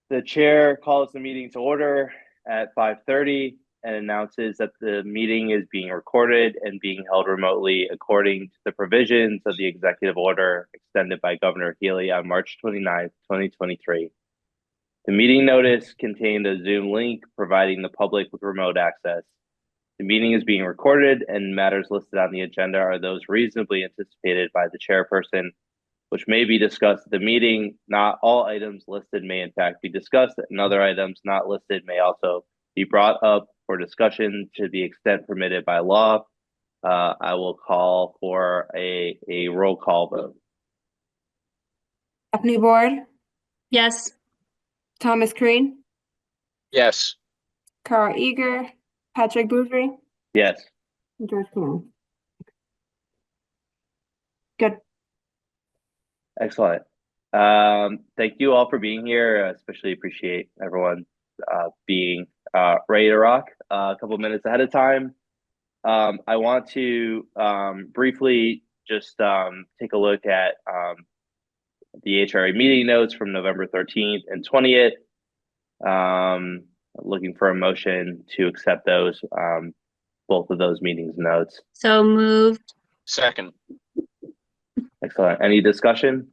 The chair calls the meeting to order at 5:30 and announces that the meeting is being recorded and being held remotely according to the provisions of the executive order extended by Governor Healy on March 29th, 2023. The meeting notice contained a Zoom link providing the public with remote access. The meeting is being recorded, and matters listed on the agenda are those reasonably anticipated by the chairperson, which may be discussed at the meeting. Not all items listed may in fact be discussed, and other items not listed may also be brought up for discussion to the extent permitted by law. I will call for a roll call vote. Daphne Board, Yes. Thomas Crean, Yes. Carl Eager, Patrick Boudry, Yes. and George Cannon. Good. Excellent. Thank you all for being here. Especially appreciate everyone being ready to rock a couple minutes ahead of time. I want to briefly just take a look at the HRA meeting notes from November 13th and 20th. Looking for a motion to accept those, both of those meetings notes. So moved. Second. Excellent. Any discussion?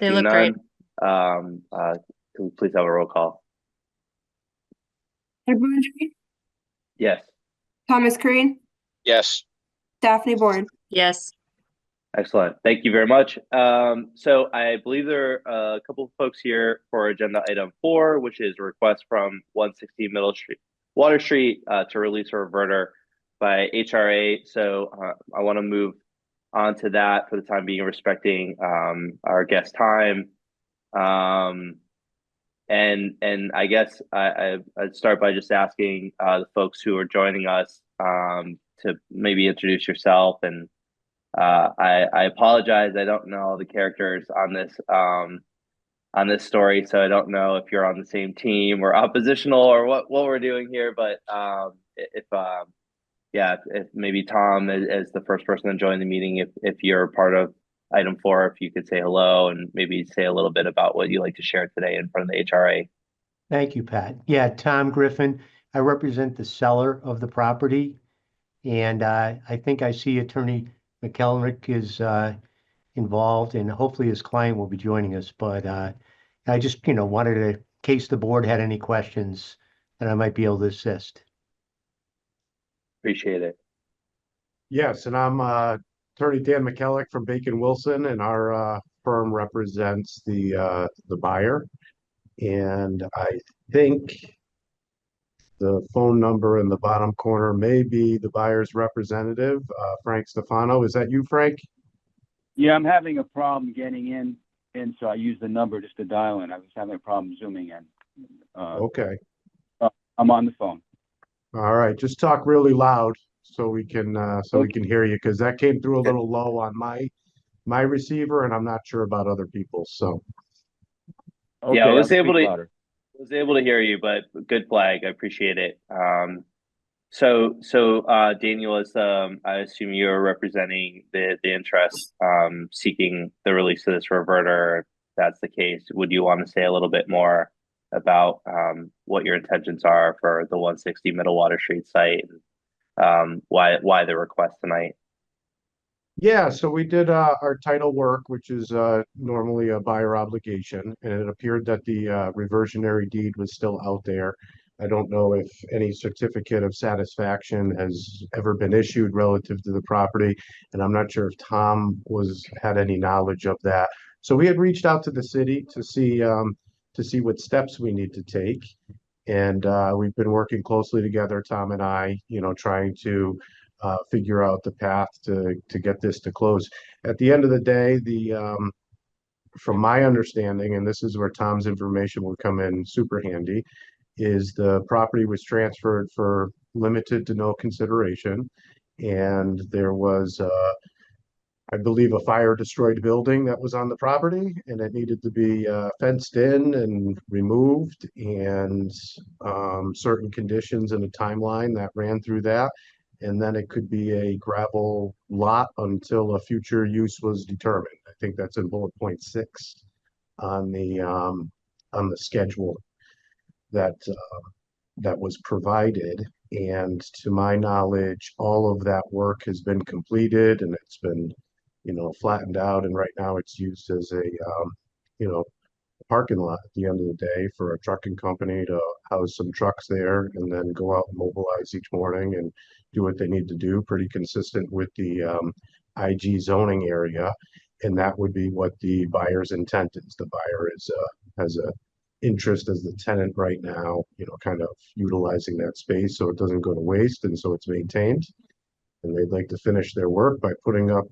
They look great. Can we please have a roll call? Boudry, Yes. Thomas Crean, Yes. Daphne Board. Yes. Excellent. Thank you very much. So I believe there are a couple of folks here for agenda item 4, which is a request from 160 Middle Street, Water Street, to release a reverter by HRA. So I want to move on to that for the time being, respecting our guest time. And I guess I'd start by just asking the folks who are joining us to maybe introduce yourself. And I apologize, I don't know the characters on this story, so I don't know if you're on the same team or oppositional or what we're doing here. But if maybe Tom as the first person to join the meeting, if you're part of item 4, if you could say hello and maybe say a little bit about what you like to share today in front of the HRA. Thank you, Pat. Yeah, Tom Griffin. I represent the seller of the property, and I think I see Attorney McKellick is involved, and hopefully his client will be joining us. But I just, wanted to, in case the board had any questions, that I might be able to assist. Appreciate it. Yes, and I'm Attorney Dan McKellick from Bacon Wilson, and our firm represents the buyer. And I think the phone number in the bottom corner may be the buyer's representative, Frank Stefano. Is that you, Frank? Yeah, I'm having a problem getting in, and so I used the number just to dial in. I was having a problem zooming in. Okay. I'm on the phone. All right, just talk really loud so we can hear you, because that came through a little low on my receiver, and I'm not sure about other people's. So Okay, yeah, I was able to hear you, but good flag. I appreciate it. So Daniel, is I assume you're representing the interest seeking the release of this reverter. If that's the case, would you want to say a little bit more about what your intentions are for the 160 Middle Water Street site, and why the request tonight? yeah, so we did our title work, which is normally a buyer obligation, and it appeared that the reversionary deed was still out there. I don't know if any certificate of satisfaction has ever been issued relative to the property, and I'm not sure if Tom had any knowledge of that. So we had reached out to the city to see what steps we need to take, and we've been working closely together, Tom and I, trying to figure out the path to get this to close. At the end of the day, from my understanding, and this is where Tom's information would come in super handy, is the property was transferred for limited to no consideration, and there was I believe a fire destroyed building that was on the property, and it needed to be fenced in and removed, and certain conditions and a timeline that ran through that. And then it could be a gravel lot until a future use was determined. I think that's in bullet point 6 on the on the schedule that that was provided. And to my knowledge, all of that work has been completed and it's been, flattened out. And right now it's used as a, you know, parking lot at the end of the day for a trucking company to house some trucks there and then go out and mobilize each morning and do what they need to do, pretty consistent with the IG zoning area. And that would be what the buyer's intent is. The buyer has a interest as the tenant right now, kind of utilizing that space so it doesn't go to waste and so it's maintained. And they'd like to finish their work by putting up,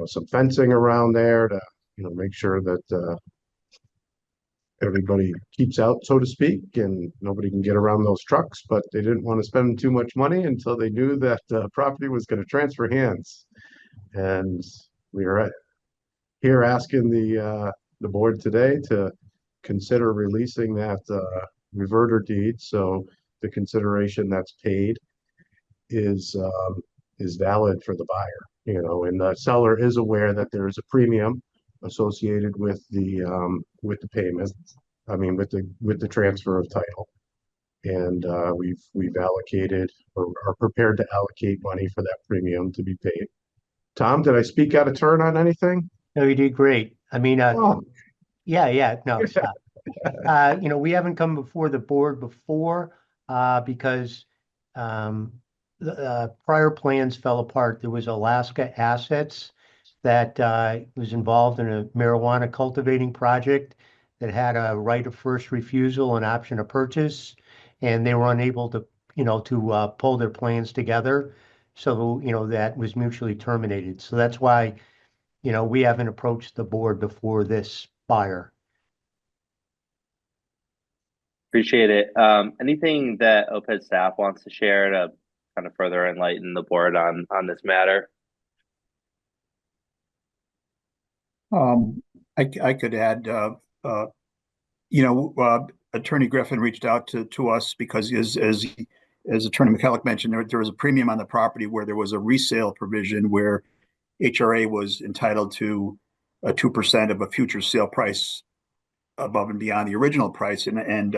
some fencing around there to, make sure that everybody keeps out, so to speak, and nobody can get around those trucks. But they didn't want to spend too much money until they knew that the property was going to transfer hands. And we are here asking the board today to consider releasing that reverter deed. So the consideration that's paid is valid for the buyer, and the seller is aware that there is a premium associated with the payment. I mean, with the transfer of title. And we've allocated or are prepared to allocate money for that premium to be paid. Tom, did I speak out of turn on anything? No, you did great. I mean, Oh, yeah, no, stop. We haven't come before the board before because the prior plans fell apart. There was Alaska Assets that was involved in a marijuana cultivating project that had a right of first refusal and option of purchase, and they were unable to, pull their plans together. So, that was mutually terminated. So that's why, we haven't approached the board before this buyer. Appreciate it. Anything that OPED staff wants to share to kind of further enlighten the board on this matter? I could add, Attorney Griffin reached out to us because as Attorney McKellick mentioned, there was a premium on the property where there was a resale provision where HRA was entitled to 2% of a future sale price above and beyond the original price. And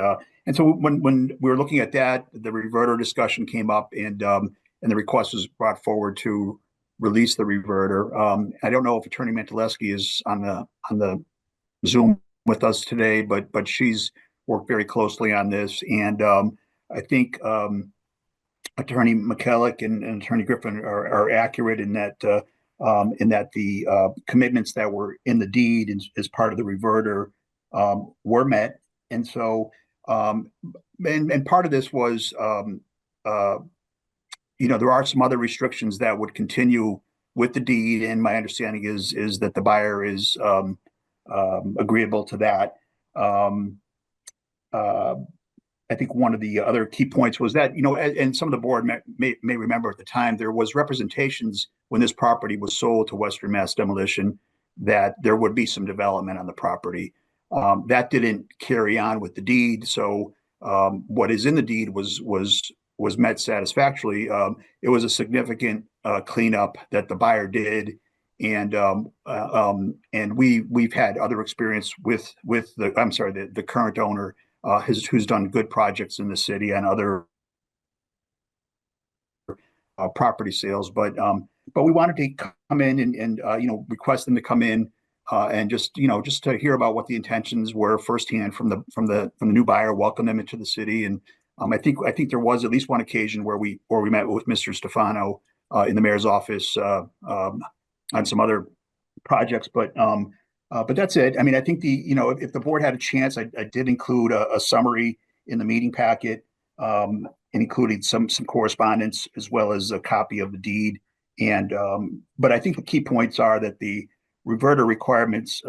so when we were looking at that, the reverter discussion came up and the request was brought forward to release the reverter. I don't know if Attorney Mantelewski is on the Zoom with us today, but she's worked very closely on this. And I think Attorney McKellick and Attorney Griffin are accurate in that the commitments that were in the deed as part of the reverter were met. And so and part of this was there are some other restrictions that would continue with the deed, and my understanding is that the buyer is agreeable to that. I think one of the other key points was that, and some of the board may remember at the time, there was representations when this property was sold to Western Mass Demolition that there would be some development on the property. That didn't carry on with the deed. So what is in the deed was met satisfactorily. It was a significant cleanup that the buyer did, and we've had other experience with the current owner who's done good projects in the city and other property sales. But we wanted to come in and request them to come in and just to hear about what the intentions were firsthand from the new buyer, welcome them into the city. And I think there was at least one occasion where we met with Mr. Stefano in the mayor's office on some other projects, but that's it. I mean, I think if the board had a chance, I did include a summary in the meeting packet, and including some correspondence as well as a copy of the deed. And but I think the key points are that the reverter requirements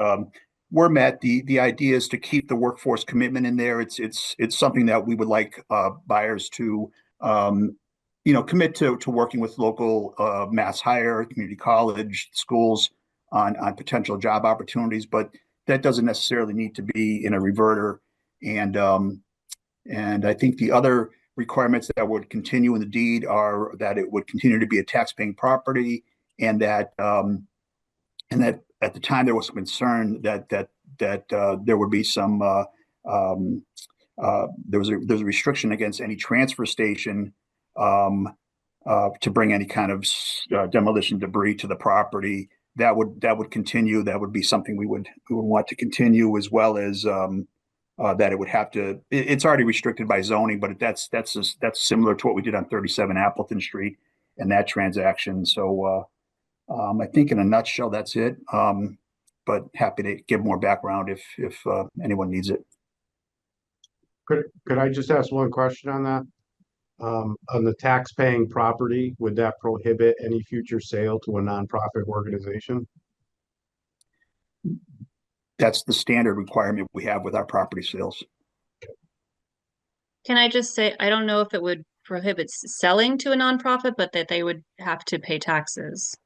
were met. The idea is to keep the workforce commitment in there. It's something that we would like buyers to commit to working with local mass hire, community college, schools on potential job opportunities, but that doesn't necessarily need to be in a reverter. And I think the other requirements that would continue in the deed are that it would continue to be a tax-paying property, and that at the time there was some concern that there would be some, there's a restriction against any transfer station to bring any kind of demolition debris to the property. That would continue. That would be something we would want to continue, as well as that it would have to. It's already restricted by zoning, but that's similar to what we did on 37 Appleton Street and that transaction. So I think in a nutshell, that's it. But happy to give more background if anyone needs it. Could I just ask one question on that? On the tax-paying property, would that prohibit any future sale to a nonprofit organization? That's the standard requirement we have with our property sales. Can I just say, I don't know if it would prohibit selling to a nonprofit, but that they would have to pay taxes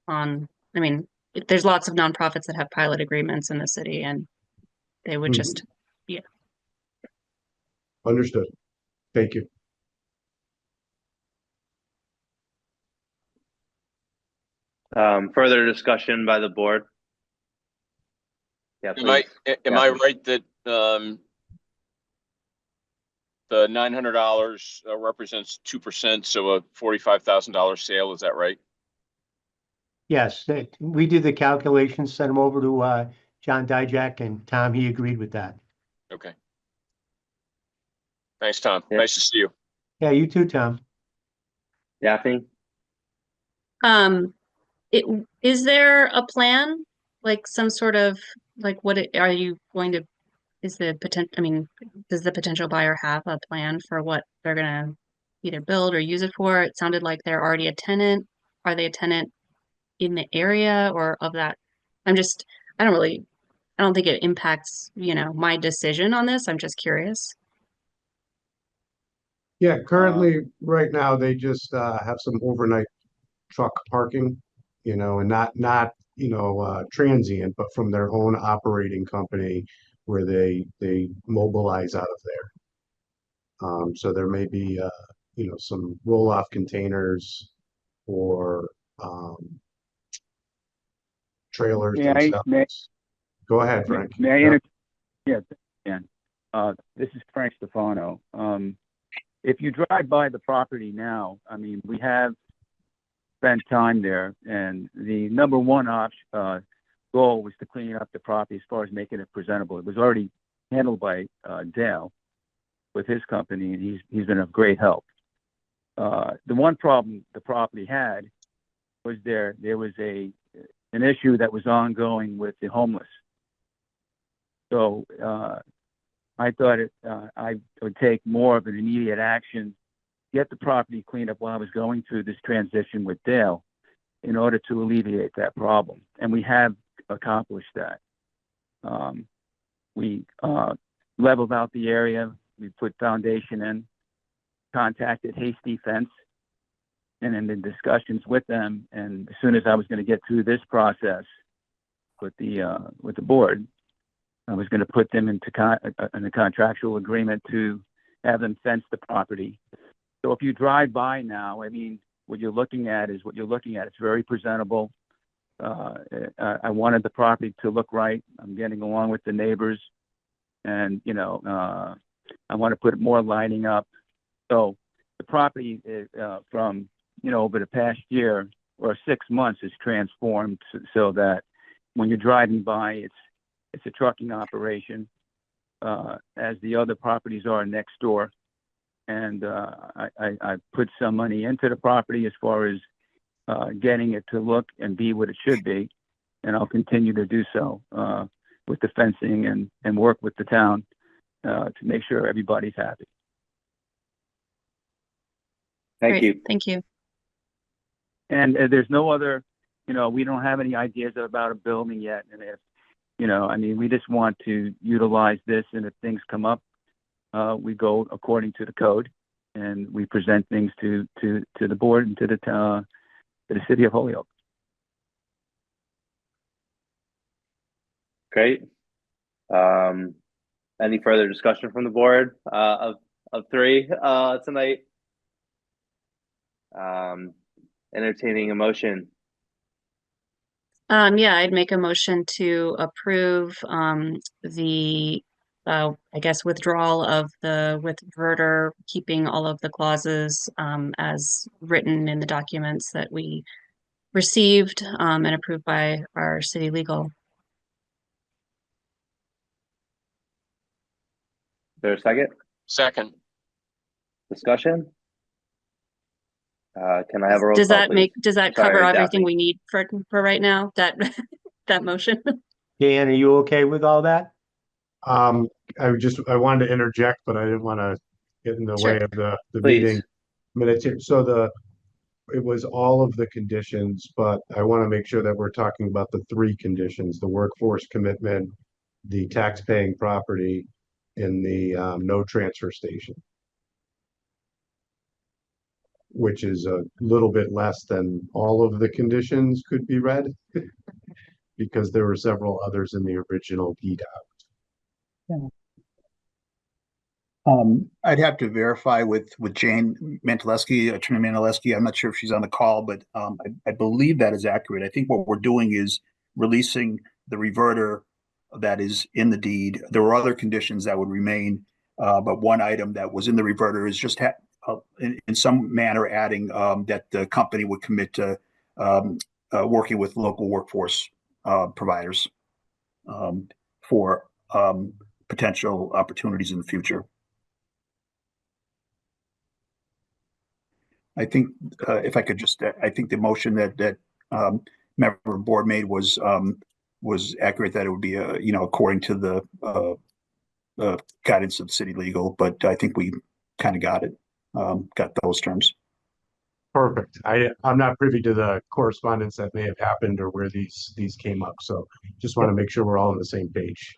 on, I mean, there's lots of nonprofits that have pilot agreements in the city, and they would just, yeah. Understood. Thank you. Further discussion by the board? Yeah, Am I Yeah. right that the $900 represents 2%, so a $45,000 sale? Is that right? Yes, we did the calculations, sent them over to John Dijak, and Tom, he agreed with that. Okay. Thanks, Tom. Yeah. Nice to see you. Yeah, you too, Tom. Daphne? Is there a plan, like some sort of, like, are you going to, is the potential, I mean, does the potential buyer have a plan for what they're gonna either build or use it for? It sounded like they're already a tenant. Are they a tenant in the area or of that? I don't think it impacts, my decision on this. I'm just curious. Yeah, currently, right now, they just have some overnight truck parking, and not transient, but from their own operating company where they mobilize out of there. So there may be some roll-off containers or trailers Yeah, themselves. Go ahead, Frank. May I Yeah. Yeah, this is Frank Stefano. If you drive by the property now, I mean, we have spent time there, and the number one goal was to clean up the property as far as making it presentable. It was already handled by Dale with his company, and he's been of great help. The one problem the property had was there was an issue that was ongoing with the homeless. So I thought I would take more of an immediate action, get the property cleaned up while I was going through this transition with Dale in order to alleviate that problem. And we have accomplished that. We leveled out the area. We put foundation in, contacted Hasty Fence, and in the discussions with them. And as soon as I was going to get through this process with the board, I was going to put them into a contractual agreement to have them fence the property. So if you drive by now, I mean, what you're looking at is what you're looking at. It's very presentable. I wanted the property to look right. I'm getting along with the neighbors, and I want to put more lighting up. So the property from over the past year or 6 months is transformed so that when you're driving by, it's a trucking operation, as the other properties are next door. And I put some money into the property as far as getting it to look and be what it should be. And I'll continue to do so with the fencing and work with the town to make sure everybody's happy. Thank you. Thank you. And there's no other, we don't have any ideas about a building yet. And if, I mean, we just want to utilize this, and if things come up, we go according to the code, and we present things to the board and to the city of Holyoke. Great. Any further discussion from the board of three tonight? Entertaining a motion. Yeah, I'd make a motion to approve the I guess withdrawal of the reverter, keeping all of the clauses as written in the documents that we received and approved by our city legal. Is there a second? Second. Discussion? Can I have a roll Does call, that please? does that Sorry, cover everything Daphne. we need for right now? That that motion? Dan, are you okay with all that? I wanted to interject, but I didn't want to get in the Sure. way of the Please. meeting minutes here. So it was all of the conditions, but I want to make sure that we're talking about the three conditions: the workforce commitment, the tax-paying property, and the no transfer station, which is a little bit less than all of the conditions could be read, because there were several others in the original deed out. I'd have to verify with Jane Manteleschi, Attorney Manteleschi. I'm not sure if she's on the call, but I believe that is accurate. I think what we're doing is releasing the reverter that is in the deed. There were other conditions that would remain, but one item that was in the reverter is just in some manner adding that the company would commit to working with local workforce providers for potential opportunities in the future. I think if I could just, I think the motion that member of the board made was accurate, that it would be according to the guidance of city legal, but I think we kind of got it, got those terms. Perfect. I'm not privy to the correspondence that may have happened or where these came up, so just want to make sure we're all on the same page.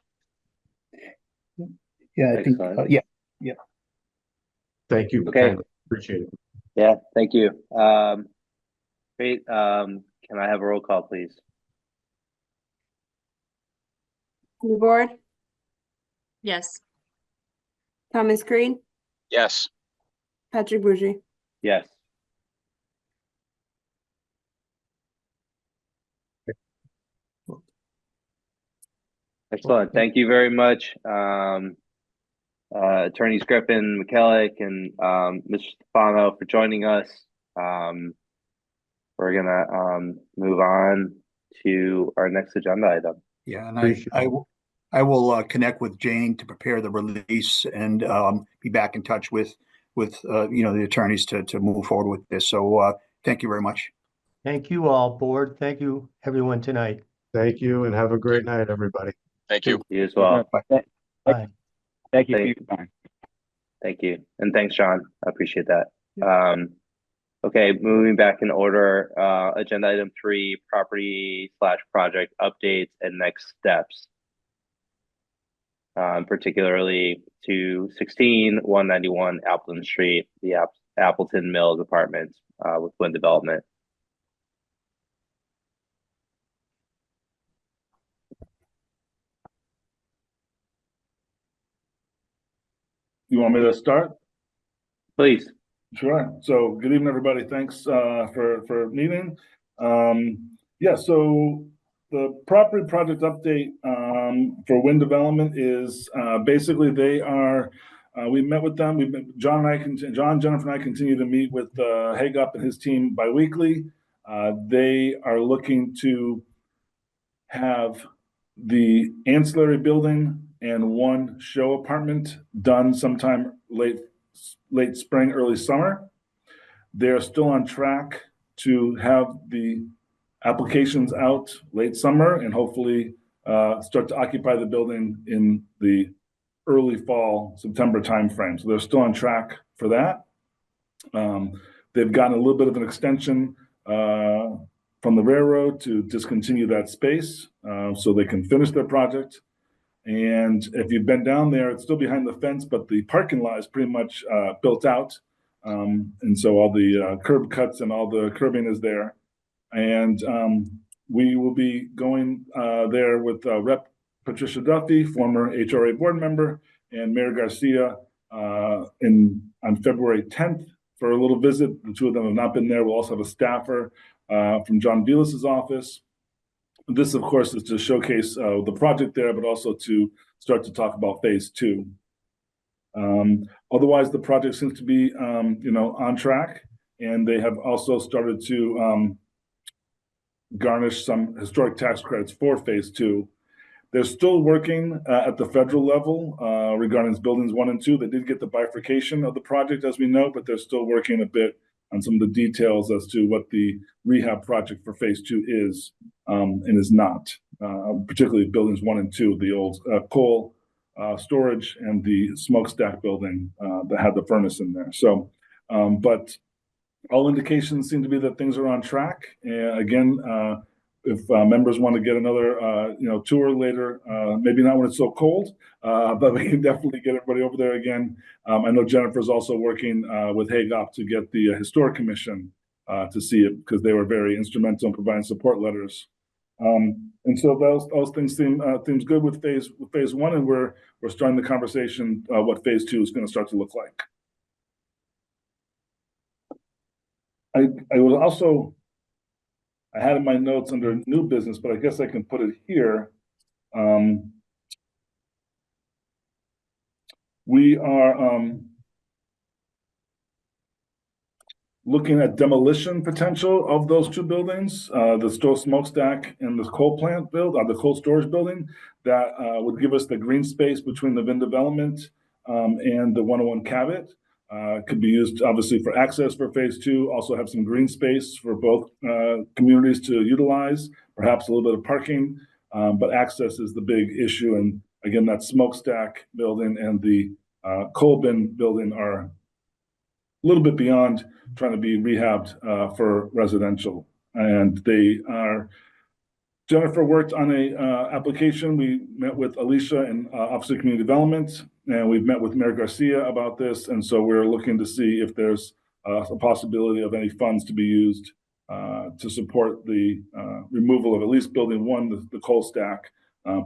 Yeah, I think, Excellent. yeah. Thank you. Okay. Appreciate it. Yeah, thank you. Great. Can I have a roll call, please? The board, Yes. Thomas Green, Yes. Patrick Bougie. Yes. Excellent. Thank you very much. Attorneys Griffin, McKellick, and Mr. Stefano for joining us. We're gonna move on to our next agenda item. Yeah, and I will connect with Jane to prepare the release and be back in touch with the attorneys to move forward with this. So thank you very much. Thank you all, board. Thank you, everyone tonight. Thank you and have a great night, everybody. Thank you. You as well. Bye. Thank you for Thank- your time. Thank you. And thanks, John. I appreciate that. Okay, moving back in order, agenda item 3, property/project updates and next steps. Particularly to 191 Appleton Street, the Appleton Mills Apartments with WinnDevelopment. You want me to start? Please. Sure. So good evening, everybody. Thanks for meeting. Yeah, so the property project update for WinnDevelopment is basically they are, we met with them. John, Jennifer and I continue to meet with Hagup and his team biweekly. They are looking to have the ancillary building and one show apartment done sometime late spring, early summer. They're still on track to have the applications out late summer and hopefully start to occupy the building in the early fall, September timeframe. So they're still on track for that. They've gotten a little bit of an extension from the railroad to discontinue that space so they can finish their project. And if you've been down there, it's still behind the fence, but the parking lot is pretty much built out. And so all the curb cuts and all the curbing is there. And we will be going there with Rep. Patricia Duffy, former HRA board member, and Mayor Garcia on February 10th for a little visit. The two of them have not been there. We'll also have a staffer from John Velas's office. this, of course, is to showcase the project there, but also to start to talk about phase two. Otherwise, the project seems to be, on track, and they have also started to garnish some historic tax credits for phase two. They're still working at the federal level regarding buildings 1 and 2. They did get the bifurcation of the project, as we know, but they're still working a bit on some of the details as to what the rehab project for phase 2 is and is not, particularly buildings 1 and 2, the old coal storage and the smokestack building that had the furnace in there. So, but all indications seem to be that things are on track. And again, if members want to get another, tour later, maybe not when it's so cold, but we can definitely get everybody over there again. I know Jennifer's also working with HAGOP to get the Historic Commission to see it, because they were very instrumental in providing support letters. And so those things seems good with phase 1, and we're starting the conversation what phase 2 is going to start to look like. I will also, I had in my notes under new business, but I guess I can put it here. We are looking at demolition potential of those 2 buildings, the smokestack and the coal plant the cold storage building, that would give us the green space between the WinnDevelopment and the 101 Cabot. Could be used obviously for access for phase 2, also have some green space for both communities to utilize, perhaps a little bit of parking, but access is the big issue. And again, that smokestack building and the coal bin building are a little bit beyond trying to be rehabbed for residential. And they are, Jennifer worked on a application. We met with Alicia in Office of Community Development, and we've met with Mayor Garcia about this. And so we're looking to see if there's a possibility of any funds to be used to support the removal of at least building 1, the coal stack,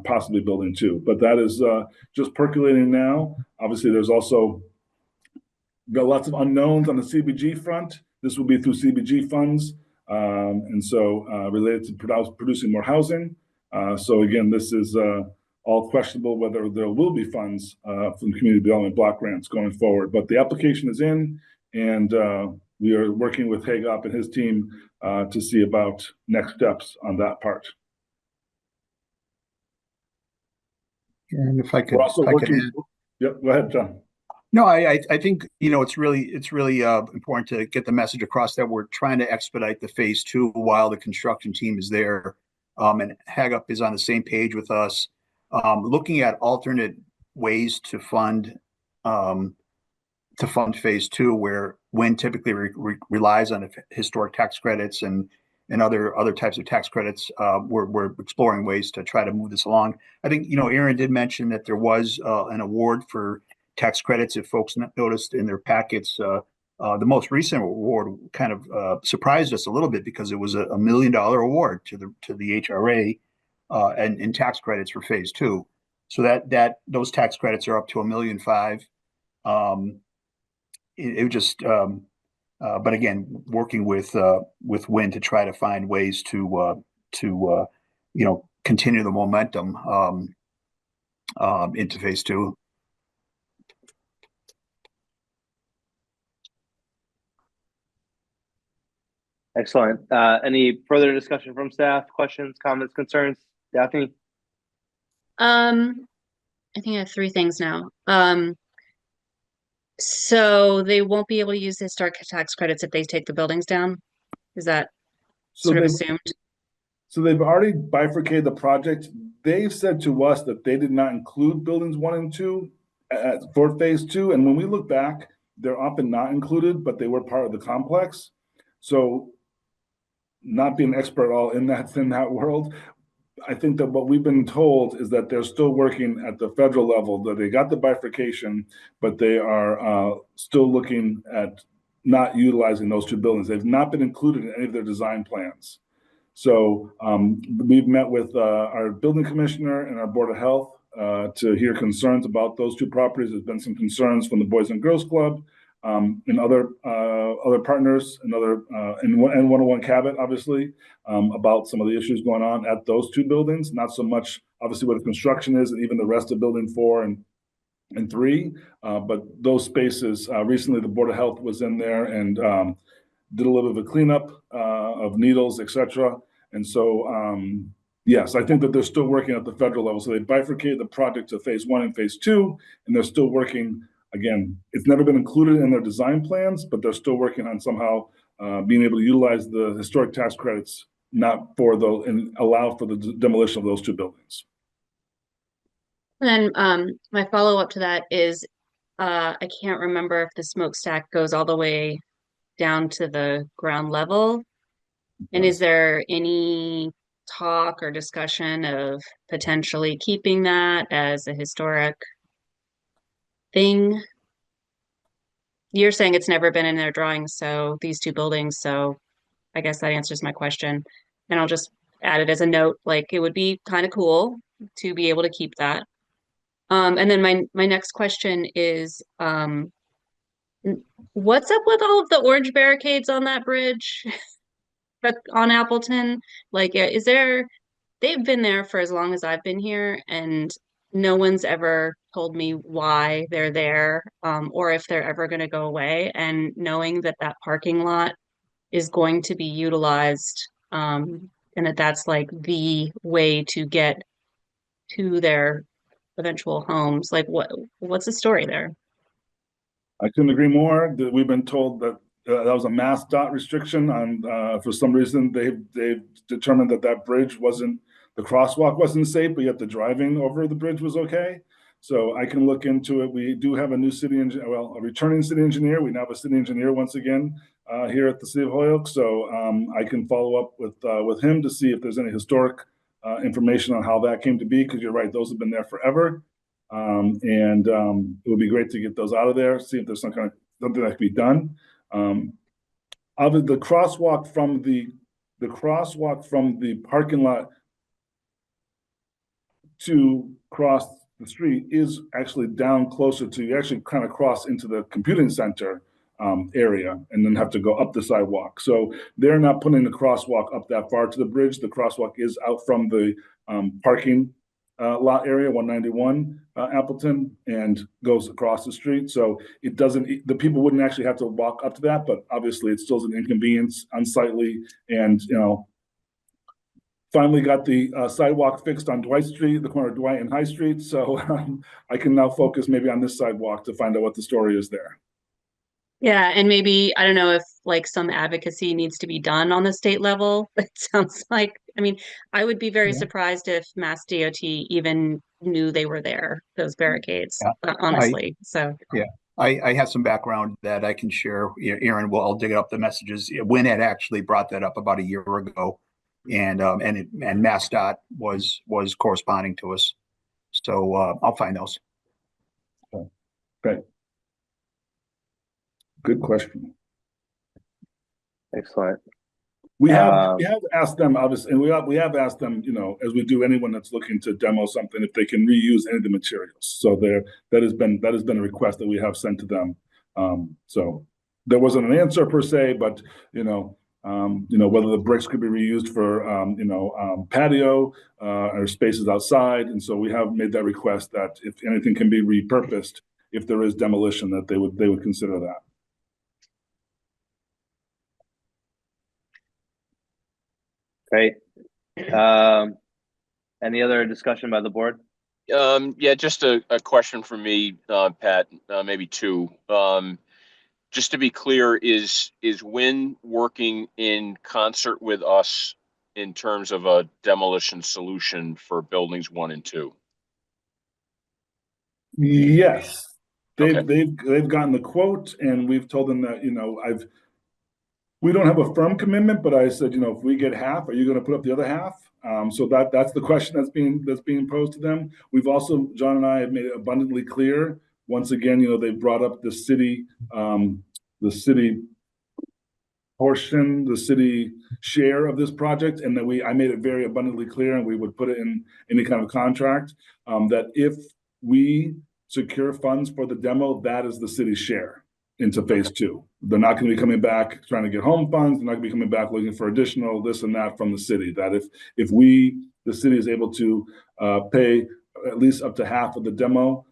possibly building 2. But that is just percolating now. Obviously, there's also got lots of unknowns on the CBG front. This will be through CBG funds. And so related to producing more housing. So again, this is all questionable whether there will be funds from community development block grants going forward. But the application is in, and we are working with HAGOP and his team to see about next steps on that part. And if I could, We're also working. Yep, go ahead, John. No, I think, it's really important to get the message across that we're trying to expedite the phase 2 while the construction team is there. And HAGOP is on the same page with us, looking at alternate ways to fund phase 2, where Win typically relies on historic tax credits and other types of tax credits. We're exploring ways to try to move this along. I think, Aaron did mention that there was an award for tax credits. If folks noticed in their packets, the most recent award kind of surprised us a little bit, because it was a $1 million award to the HRA and in tax credits for phase 2. So that those tax credits are up to $1.5 million. It just, but again, working with Win to try to find ways to continue the momentum into phase 2. Excellent. Any further discussion from staff? Questions, comments, concerns? Daphne? I think I have 3 things now. So they won't be able to use the historic tax credits if they take the buildings down? Is that sort of assumed? So they've already bifurcated the project. They've said to us that they did not include buildings 1 and 2 for phase 2. And when we look back, they're often not included, but they were part of the complex. So not being an expert at all in that world, I think that what we've been told is that they're still working at the federal level, that they got the bifurcation, but they are still looking at not utilizing those 2 buildings. They've not been included in any of their design plans. So we've met with our building commissioner and our Board of Health to hear concerns about those 2 properties. There's been some concerns from the Boys and Girls Club and other partners and and 101 Cabot, obviously, about some of the issues going on at those two buildings. Not so much, obviously, what the construction is, and even the rest of building 4 and 3, but those spaces. Recently, the Board of Health was in there and did a little bit of a cleanup of needles, etc. And so, yes, I think that they're still working at the federal level. So they bifurcated the project to phase 1 and phase 2, and they're still working. Again, it's never been included in their design plans, but they're still working on somehow being able to utilize the historic tax credits, not for those, and allow for the demolition of those two buildings. And then my follow-up to that is I can't remember if the smokestack goes all the way down to the ground level. And is there any talk or discussion of potentially keeping that as a historic thing? You're saying it's never been in their drawings, so these two buildings, so I guess that answers my question. And I'll just add it as a note, like it would be kind of cool to be able to keep that. And then my next question is, what's up with all of the orange barricades on that bridge on Appleton? Like, they've been there for as long as I've been here, and no one's ever told me why they're there, or if they're ever going to go away. And knowing that that parking lot is going to be utilized, and that's like the way to get to their eventual homes. Like, what's the story there? I couldn't agree more. That we've been told that that was a mass dot restriction on, for some reason, they've determined that that bridge wasn't, the crosswalk wasn't safe, but yet the driving over the bridge was okay. So I can look into it. We do have a new city engineer, well, a returning city engineer. We now have a city engineer once again here at the city of Holyoke. So I can follow up with him to see if there's any historic information on how that came to be, because you're right, those have been there forever. It would be great to get those out of there, see if there's something that can be done. The crosswalk from the parking lot to cross the street is actually down closer to, you actually kind of cross into the computing center area and then have to go up the sidewalk. So they're not putting the crosswalk up that far to the bridge. The crosswalk is out from the parking lot area, 191 Appleton, and goes across the street. So it doesn't, the people wouldn't actually have to walk up to that, but obviously it's still an inconvenience, unsightly, and, you know, finally got the sidewalk fixed on Dwight Street, the corner of Dwight and High Street. So I can now focus maybe on this sidewalk to find out what the story is there. Yeah, and maybe, I don't know if like some advocacy needs to be done on the state level. It sounds like, I mean, I would be very surprised if Mass DOT even knew they were there, those barricades, honestly. I have some background that I can share. Aaron, I'll dig up the messages. Wynn had actually brought that up about a year ago, and MassDOT was corresponding to us. So I'll find those. Okay. Good question. Excellent. We have asked them, obviously, and we have asked them, you know, as we do anyone that's looking to demo something, if they can reuse any of the materials. So that has been a request that we have sent to them. So there wasn't an answer per se, but you know, whether the bricks could be reused for patio or spaces outside, and so we have made that request that if anything can be repurposed, if there is demolition, that they would consider that. Great. Any other discussion by the board? Yeah, just a question from me, Pat, maybe two. Just to be clear, is Wynn working in concert with us in terms of a demolition solution for buildings 1 and 2? Yes, they've Okay. gotten the quote, and we've told them that, you know, we don't have a firm commitment, but I said, you know, if we get half, are you going to put up the other half? So that's the question that's being posed to them. We've also, John and I have made it abundantly clear. Once again, you know, they brought up the city portion, the city share of this project, and that I made it very abundantly clear, and we would put it in any kind of contract, that if we secure funds for the demo, that is the city's share. into phase two. They're not going to be coming back trying to get home funds. They're not going to be coming back looking for additional this and that from the city. That if the city is able to pay at least up to half of the demo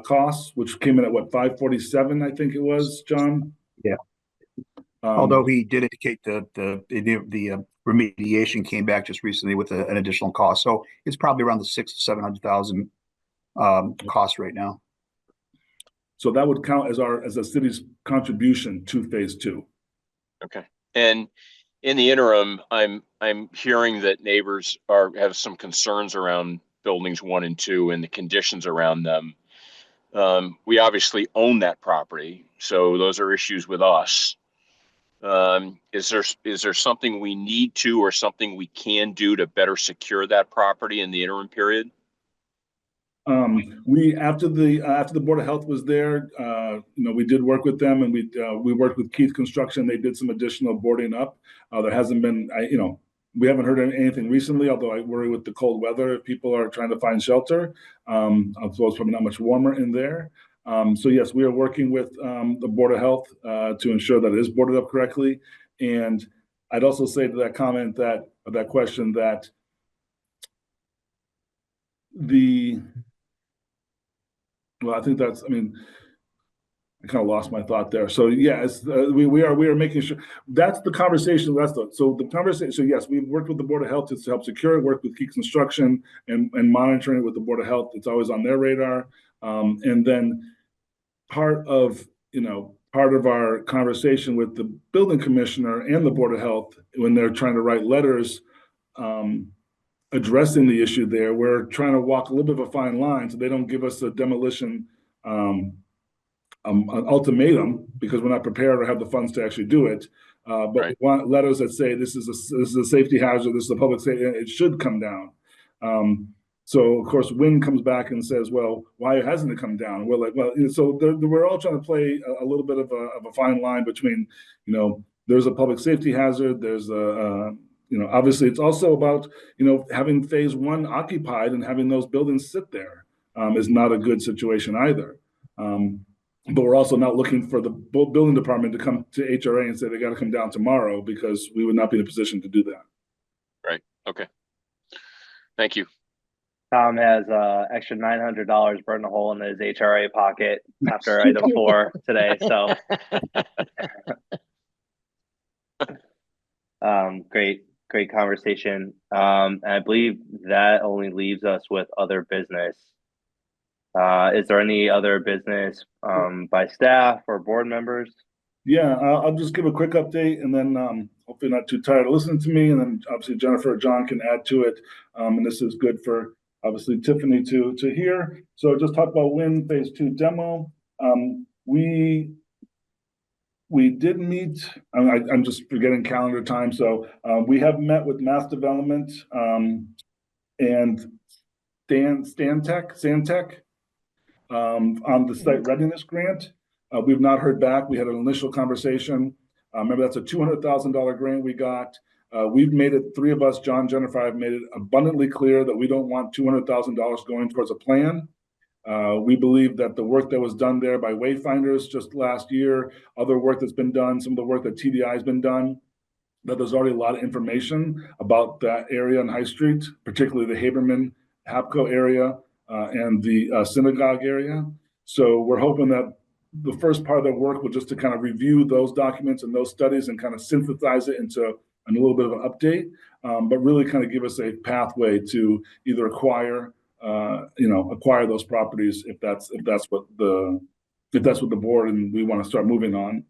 costs, which came in at what, 547, I think it was, John? Yeah. Although he did indicate that the remediation came back just recently with an additional cost, so it's probably around the $600,000 to $700,000 cost right now. So that would count as a city's contribution to phase two. Okay. And in the interim, I'm hearing that neighbors have some concerns around buildings 1 and 2 and the conditions around them. We obviously own that property, so those are issues with us. Is there something we need to or something we can do to better secure that property in the interim period? We after the Board of Health was there, we did work with them, and we worked with Keith Construction. They did some additional boarding up. There hasn't been, we haven't heard anything recently, although I worry with the cold weather if people are trying to find shelter. So it's probably not much warmer in there. So yes, we are working with the Board of Health to ensure that it is boarded up correctly. And I'd also say to that comment that question that I think that's, I kind of lost my thought there. So yeah, we are making sure that's the conversation. So the conversation. So yes, we've worked with the Board of Health to help secure it. Work with Key Construction and monitoring it with the Board of Health. It's always on their radar. And then part of our conversation with the building commissioner and the Board of Health when they're trying to write letters addressing the issue there, we're trying to walk a little bit of a fine line so they don't give us a demolition an ultimatum because we're not prepared or have the funds to actually do it. But right. We want letters that say this is a safety hazard, this is a public safety, it should come down. So of course, Wynn comes back and says, well, why hasn't it come down? We're like, well, so we're all trying to play a little bit of a fine line between, there's a public safety hazard, there's obviously it's also about, having phase one occupied and having those buildings sit there is not a good situation either. But we're also not looking for the building department to come to HRA and say they got to come down tomorrow because we would not be in a position to do that. Right. Okay. Thank you. Tom has extra $900 burned a hole in his HRA pocket after item 4 today. So great conversation. And I believe that only leaves us with other business. Is there any other business by staff or board members? Yeah, I'll just give a quick update and then hopefully not too tired of listening to me. And then obviously Jennifer or John can add to it. And this is good for obviously Tiffany to hear. So just talk about Wynn phase 2 demo. We did meet, I'm just forgetting calendar time. So we have met with Mass Development and Stantec on the site readiness grant. We've not heard back. We had an initial conversation. Remember, that's a $200,000 grant we got. We've made it, 3 of us, John, Jennifer, I've made it abundantly clear that we don't want $200,000 going towards a plan. We believe that the work that was done there by Wayfinders just last year, other work that's been done, some of the work that TDI has been done, that there's already a lot of information about that area on High Street, particularly the Haberman, Hapco area, and the synagogue area. So we're hoping that the first part of the work will just to kind of review those documents and those studies and kind of synthesize it into a little bit of an update, but really kind of give us a pathway to either acquire those properties if that's what the board and we want to start moving on.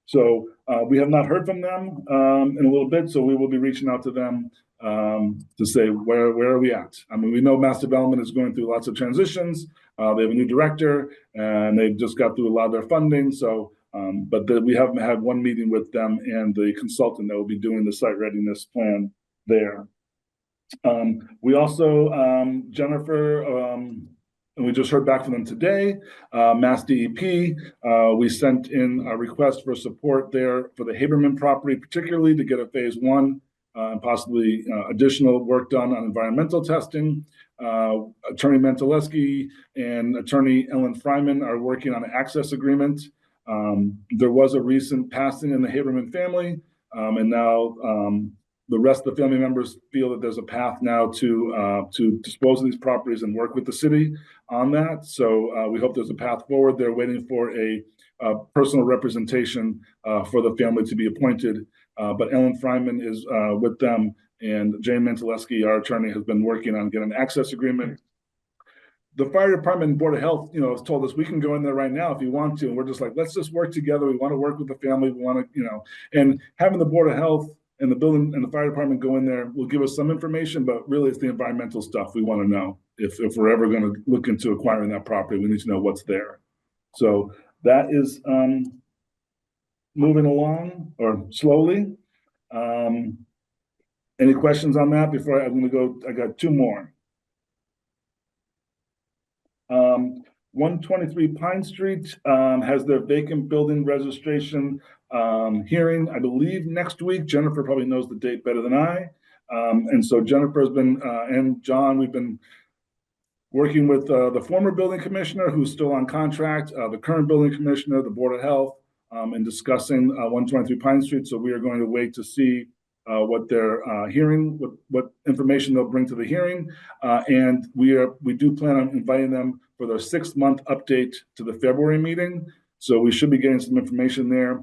So we have not heard from them in a little bit, so we will be reaching out to them to say where are we at. We know Mass Development is going through lots of transitions. They have a new director and they've just got through a lot of their funding. So, but we haven't had one meeting with them and the consultant that will be doing the site readiness plan there. We also, Jennifer, and we just heard back from them today, Mass DEP, we sent in a request for support there for the Haberman property, particularly to get a phase 1 and possibly additional work done on environmental testing. Attorney Mentaleski and Attorney Ellen Fryman are working on an access agreement There was a recent passing in the Haberman family, and now the rest of the family members feel that there's a path now to dispose of these properties and work with the city on that. So we hope there's a path forward. They're waiting for a personal representation for the family to be appointed. But Ellen Fryman is with them, and Jane Manteleschi, our attorney, has been working on getting an access agreement. The fire department and board of health, has told us we can go in there right now if you want to. And we're just like, let's just work together. We want to work with the family. We want to, and having the board of health and the building and the fire department go in there will give us some information, but really it's the environmental stuff we want to know. If we're ever going to look into acquiring that property, we need to know what's there. So that is moving along or slowly. Any questions on that before I'm going to go? I got two more. 123 Pine Street has their vacant building registration hearing, I believe, next week. Jennifer probably knows the date better than I. And so Jennifer has been, and John, we've been working with the former building commissioner who's still on contract, the current building commissioner, the Board of Health, and discussing 123 Pine Street. So we are going to wait to see what they're hearing, what information they'll bring to the hearing. And we do plan on inviting them for their 6-month update to the February meeting. So we should be getting some information there.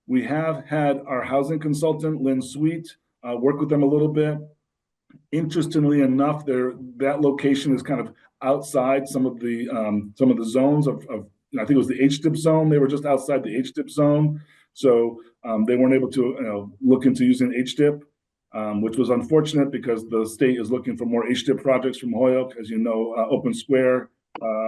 We have had our housing consultant, Lynn Sweet, work with them a little bit. Interestingly enough, that location is kind of outside some of the zones of I think it was the HDIP zone. They were just outside the HDIP zone. So they weren't able to look into using HDIP, which was unfortunate because the state is looking for more HDIP projects from Holyoke. As you know, Open Square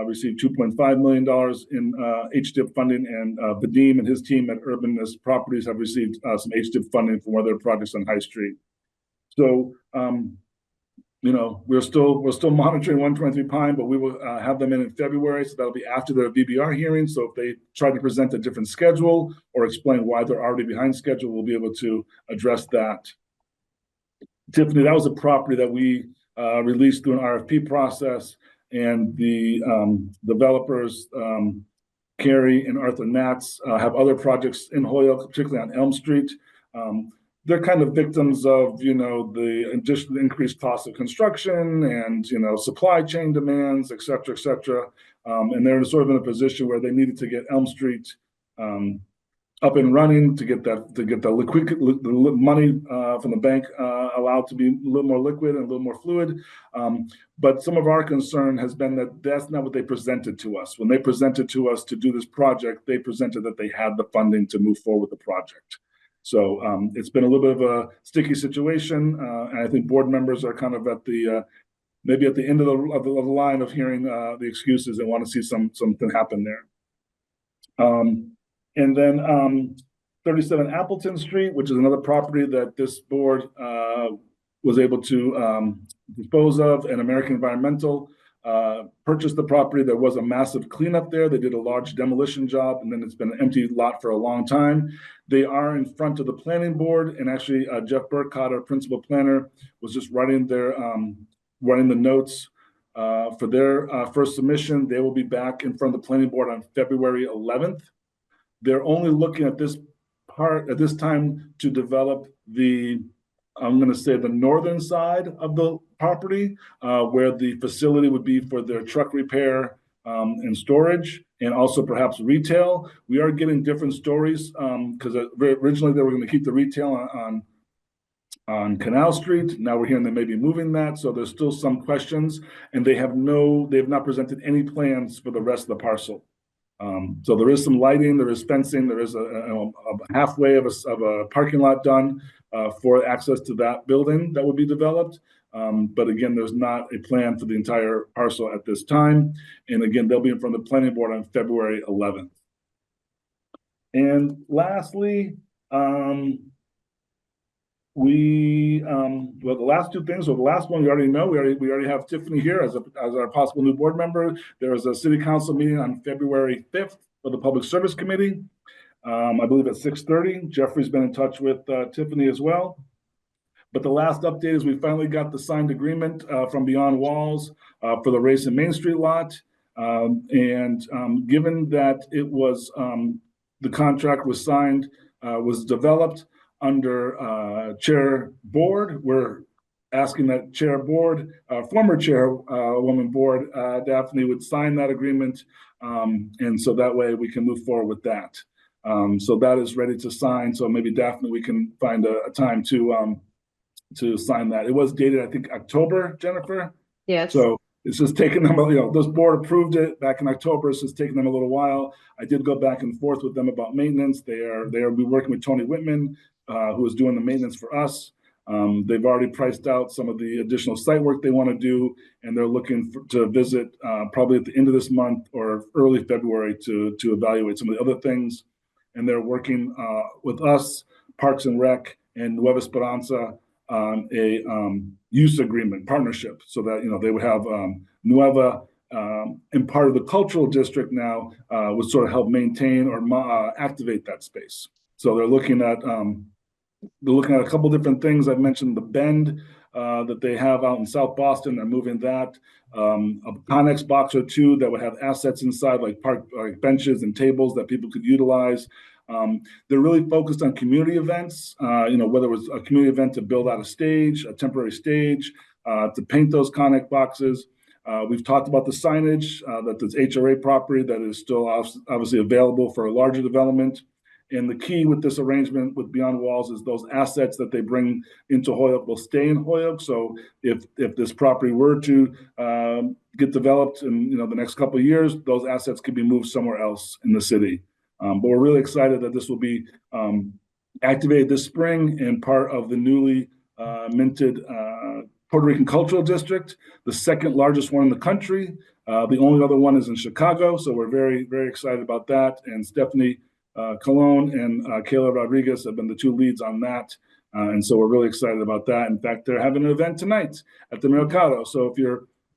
received $2.5 million in HDIP funding, and Vadim and his team at Urbanist Properties have received some HDIP funding for one of their projects on High Street. So, we're still monitoring 123 Pine, but we will have them in February. So that'll be after their VBR hearing. So if they try to present a different schedule or explain why they're already behind schedule, we'll be able to address that. Tiffany, that was a property that we released through an RFP process, and the developers, Carrie and Arthur Natz, have other projects in Holyoke, particularly on Elm Street. They're kind of victims of, the additional increased cost of construction and, supply chain demands, et cetera, et cetera. And they're sort of in a position where they needed to get Elm Street up and running to get the money from the bank allowed to be a little more liquid and a little more fluid. But some of our concern has been that that's not what they presented to us. When they presented to us to do this project, they presented that they had the funding to move forward with the project. So it's been a little bit of a sticky situation, and I think board members are kind of at the maybe at the end of the line of hearing the excuses and want to see something happen there. And then 37 Appleton Street, which is another property that this board was able to dispose of, and American Environmental purchased the property. There was a massive cleanup there. They did a large demolition job, and then it's been an empty lot for a long time. They are in front of the planning board, and actually Jeff Burkott, our principal planner, was just writing the notes for their first submission. They will be back in front of the planning board on February 11th. They're only looking at this time to develop I'm going to say the northern side of the property, where the facility would be for their truck repair and storage, and also perhaps retail. We are getting different stories because originally they were going to keep the retail on Canal Street. Now we're hearing they may be moving that, so there's still some questions, and they have not presented any plans for the rest of the parcel. So there is some lighting, there is fencing, there is a halfway of a parking lot done for access to that building that would be developed. But again, there's not a plan for the entire parcel at this time. And again, they'll be in front of the planning board on February 11th. And lastly, the last two things. So the last one we already know. We already have Tiffany here as our possible new board member. There is a city council meeting on February 5th for the Public Service Committee. I believe at 6:30. Jeffrey's been in touch with Tiffany as well. But the last update is we finally got the signed agreement from Beyond Walls for the Race and Main Street lot. Given that it was the contract was signed, was developed under Chair Board. We're asking that Chair Board, former Chairwoman Board, Daphne would sign that agreement. And so that way we can move forward with that. So that is ready to sign. So maybe Daphne, we can find a time to sign that. It was dated, I think, October, Jennifer. Yes. So it's just taking them, this board approved it back in October. So it's taking them a little while. I did go back and forth with them about maintenance. They'll be working with Tony Whitman, who is doing the maintenance for us. They've already priced out some of the additional site work they want to do, and they're looking to visit probably at the end of this month or early February to evaluate some of the other things. And they're working with us, Parks and Rec, and Nueva Esperanza on a use agreement partnership, so that they would have Nueva and part of the cultural district now would sort of help maintain or activate that space. So they're looking at a couple different things. I've mentioned the Bend that they have out in South Boston. They're moving that. A Connex box or two that would have assets inside, like benches and tables that people could utilize. They're really focused on community events, whether it was a community event to build out a stage, a temporary stage, to paint those Connex boxes. We've talked about the signage, that there's HRA property that is still obviously available for a larger development. And the key with this arrangement with Beyond Walls is those assets that they bring into Holyoke will stay in Holyoke. So if this property were to get developed in the next couple of years, those assets could be moved somewhere else in the city. But we're really excited that this will be activated this spring and part of the newly minted Puerto Rican Cultural District, the second largest one in the country. The only other one is in Chicago. So we're very, very excited about that. And Stephanie Colon and Kayla Rodriguez have been the two leads on that. And so we're really excited about that. In fact, they're having an event tonight at the Mercado. So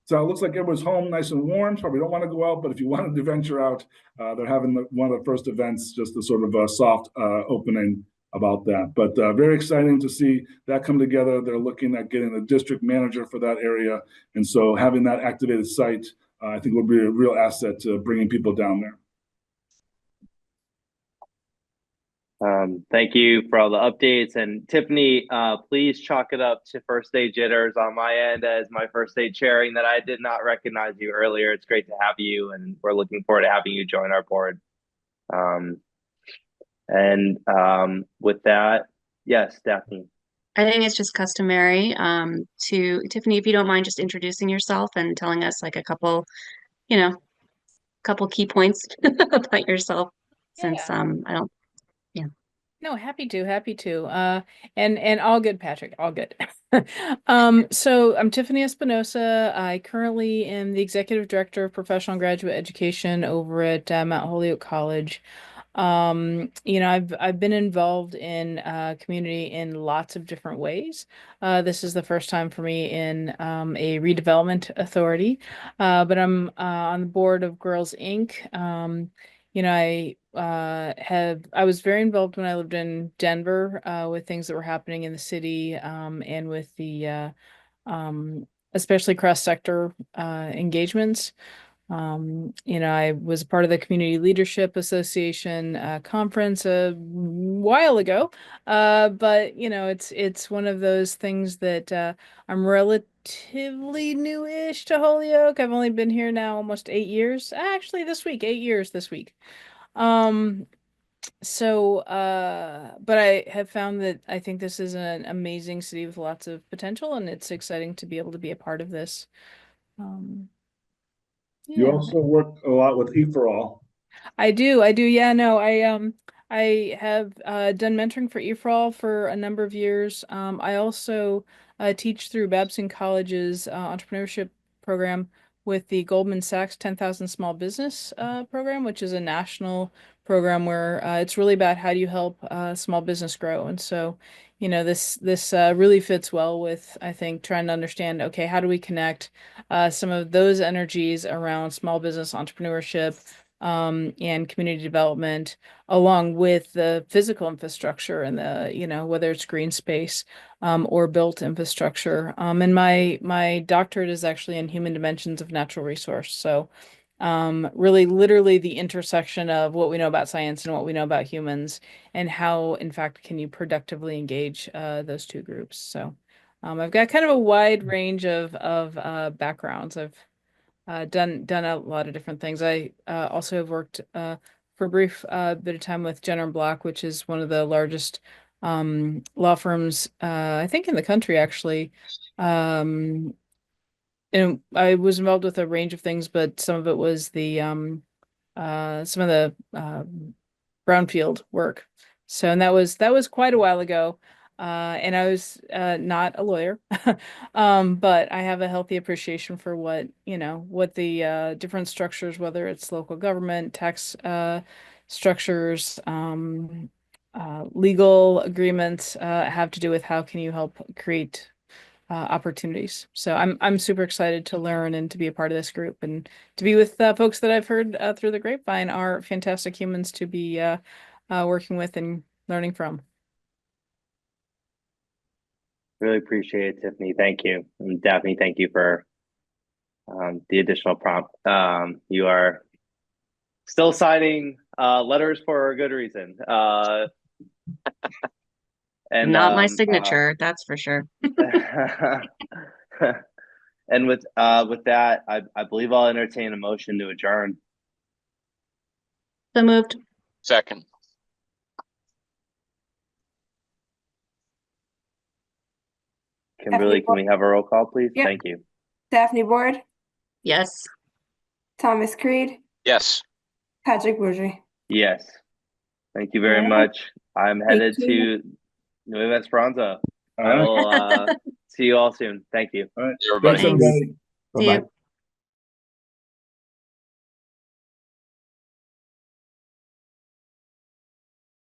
so it looks like everyone's home nice and warm, so probably don't want to go out, but if you wanted to venture out, they're having one of the first events, just a sort of a soft opening about that. But very exciting to see that come together. They're looking at getting a district manager for that area. And so having that activated site, I think will be a real asset to bringing people down there. Thank you for all the updates. And Tiffany, please chalk it up to first day jitters on my end as my first day chairing that I did not recognize you earlier. It's great to have you, and we're looking forward to having you join our board. With that, yes, Daphne. I think it's just customary to Tiffany, if you don't mind just introducing yourself and telling us like a couple key points about yourself, since I don't. No, happy to. And all good, Patrick, all good. So I'm Tiffany Espinosa. I currently am the Executive Director of Professional and Graduate Education over at Mount Holyoke College. I've been involved in community in lots of different ways. This is the first time for me in a redevelopment authority, but I'm on the board of Girls Inc. I was very involved when I lived in Denver with things that were happening in the city and with the especially cross-sector engagements. I was part of the Community Leadership Association conference a while ago, but it's one of those things that I'm relatively newish to Holyoke. I've only been here now almost 8 years. Actually, 8 years this week. But I have found that I think this is an amazing city with lots of potential, and it's exciting to be able to be a part of this. You also work a lot with E4All. I do. Yeah, no, I have done mentoring for E4All for a number of years. I also teach through Babson College's entrepreneurship program with the Goldman Sachs 10,000 Small Business program, which is a national program where it's really about how do you help small business grow. And so, this really fits well with, I think, trying to understand, okay, how do we connect some of those energies around small business entrepreneurship and community development, along with the physical infrastructure and the, whether it's green space or built infrastructure. And my doctorate is actually in human dimensions of natural resource. So really literally the intersection of what we know about science and what we know about humans, and how, in fact, can you productively engage those two groups. So I've got kind of a wide range of backgrounds. I've done a lot of different things. I also have worked for a brief bit of time with Jenner and Block, which is one of the largest law firms, I think, in the country, actually. And I was involved with a range of things, but some of it was the some of the brownfield work. So, and that was quite a while ago. And I was not a lawyer, but I have a healthy appreciation for what, what the different structures, whether it's local government, tax structures, legal agreements, have to do with how can you help create opportunities. So I'm super excited to learn and to be a part of this group, and to be with folks that I've heard through the grapevine are fantastic humans to be working with and learning from. Really appreciate it, Tiffany. Thank you. And Daphne, thank you for the additional prompt. You are still signing letters for a good reason. And Not my signature, that's for sure. And with that, I believe I'll entertain a motion to adjourn. So moved. Second. Kimberly, can we have a roll call, please? Yep. Thank you. Daphne Board, Yes. Thomas Creed, Yes. Patrick Bourget. Yes. Thank you very All right. much. I'm headed you. to Nueva Esperanza. All I right. will see you all soon. Thank you. All right. Everybody. Thanks, everybody. See Bye-bye. you.